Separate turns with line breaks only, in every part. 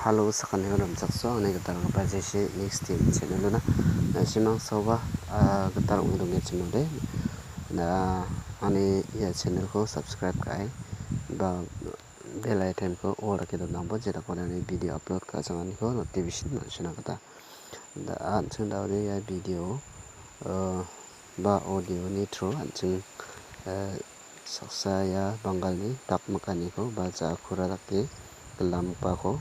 Halo sakan hiram sakso ane getar ngapa jesi next team channel na simang soba getar ungdong ya channel de na ane ya channel ko subscribe kai ba bell icon ko all ke don nambo jeta ko ane video upload ka jangan ko notification ma sina kata da an chung da ya video ba audio ni through an chung saksa ya bangali tak makani ko ba ja khura rakki kelam pa ko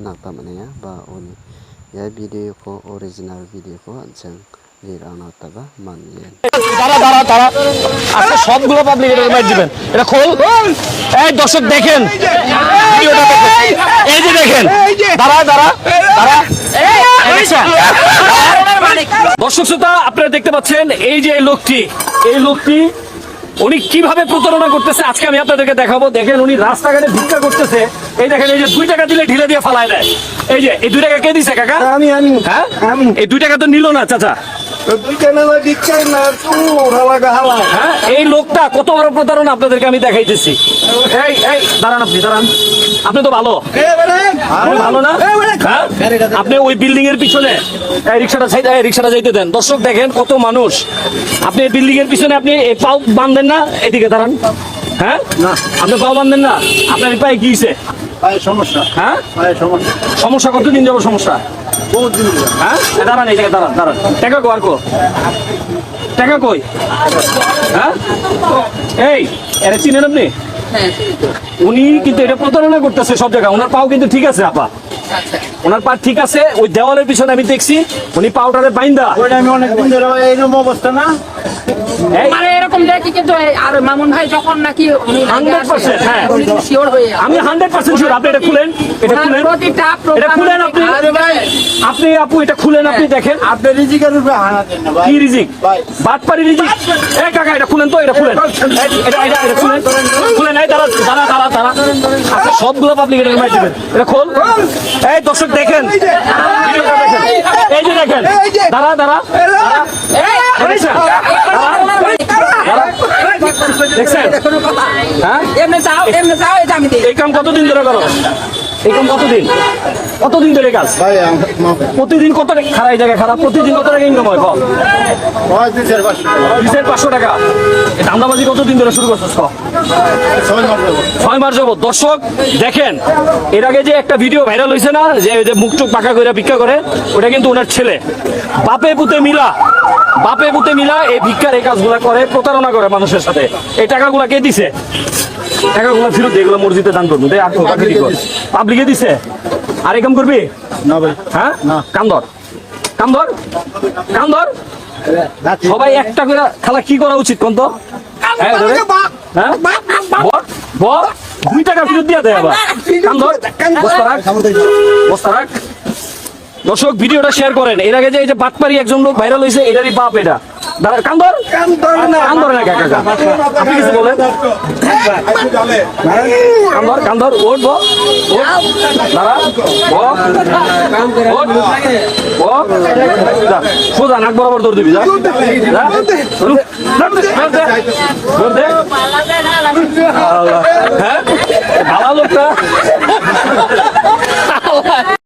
nakta manaya ba oni ya video ko original video ko আনছেন নিরানা তবা মানলেন
দাঁড়া আজকে সবগুলো public এর মাইর দিবেন এটা খোল এই দর্শক দেখেন ভিডিওটা দেখেন এই যে দেখেন দাঁড়া দর্শক শ্রোতা আপনারা দেখতে পাচ্ছেন এই যে এই লোকটি উনি কিভাবে প্রতারণা করতেছে আজকে আমি আপনাদেরকে দেখাবো। দেখেন উনি রাস্তাঘাটে ভিক্ষা করতেছে। এই দেখেন এই যে 2 টাকা দিলে ঢিলে দিয়ে ফালায় দেয়। এই যে এই 2 টাকা কে দিছে কাকা? আমি হ্যাঁ এই 2 টাকা তো নিল না চাচা। হ্যাঁ এই লোকটা কত বড় প্রতারণা আপনাদেরকে আমি দেখাইতেছি। এই দাঁড়ান আপনি তো ভালো ভালো না হ্যাঁ আপনি ওই বিল্ডিং এর পিছনে রিক্সাটা যাইতে দেন। দর্শক দেখেন কত মানুষ। আপনি বিল্ডিং এর পিছনে আপনি পাও বাঁধেন না, এদিকে দাঁড়ান। হ্যাঁ আপনি পাও বাঁধেন না, আপনার পায়ে কি হয়েছে? সমস্যা। হ্যাঁ সমস্যা কতদিন যাবো সমস্যা? হ্যাঁ দাঁড়ান এই জায়গায় দাঁড়ান। টাকা কো আর কো টাকা কই? হ্যাঁ এই এরা চিনেন আপনি? উনি কিন্তু এটা প্রতারণা করতেছে সব জায়গায়। ওনার পাও কিন্তু ঠিক আছে আপা, ওনার পা ঠিক আছে। ওই দেওয়ালের পিছনে আমি দেখছি উনি পাউডারে বাইন্দা।
আমি অনেকদিন ধরে এইরকম অবস্থা না
মানে এরকম দেখি কিন্তু আর মামুন ভাই যখন নাকি
100% হ্যাঁ
শিওর হয়ে
আমি 100% শিওর। আপনি এটা খুলেন, এটা খুলেন আপনি আপু এটা খুলেন, আপনি দেখেন
আপনি রিজিকের উপরে হানা দেন না ভাই।
কি রিজিক? বাটপারি রিজিক। এই কাকা এটা খুলেন তো, এটা খুলেন এটা খুলেন। এই দাঁড়া আপনি সবগুলো পাবলিক এটা মাই দিবেন। এটা খোল। এই দর্শক দেখেন ভিডিওটা দেখেন। এই যে দেখেন দাঁড়া দেখছেন? হ্যাঁ এই কাম কতদিন ধরে করো? এই কাম কতদিন ধরে কাজ? প্রতিদিন কত খারাপ এই জায়গায় খারাপ? প্রতিদিন কত টাকা ইনকাম হয়? 2500 টাকা। ধান্দাবাজি কতদিন ধরে শুরু করছো? 6 মাস যাবত। দর্শক দেখেন এর আগে যে একটা ভিডিও ভাইরাল হয়েছে না, যে মুখ চোখ পাকা করে ভিক্ষা করে, ওটা কিন্তু ওনার ছেলে। বাপে পুতে মিলা এই ভিক্ষার এই কাজগুলা করে, প্রতারণা করে মানুষের সাথে। এই টাকাগুলা কে দিছে? টাকাগুলা ফেরত এগুলো মসজিদে দান করবো। পাবলিকে দিছে। আর এরকম করবি
না ভাই।
হ্যাঁ কান্দর সবাই একটা করে খালা কি করা উচিত কোন তো? হ্যাঁ 2 টাকা ফেরত দিয়া দেয় আবার। কান্দর বস্তা রাখ। দর্শক ভিডিওটা শেয়ার করেন। এর আগে যে এই যে বাটপারি একজন লোক ভাইরাল হয়েছে, এটারই বাপ এটা। কান্দর না কাকা আপনি কিছু বলেন? কান্দর ওট দাঁড়া সোজা নাক বরাবর দৌড় দিবি। হ্যাঁ ভালো লোকটা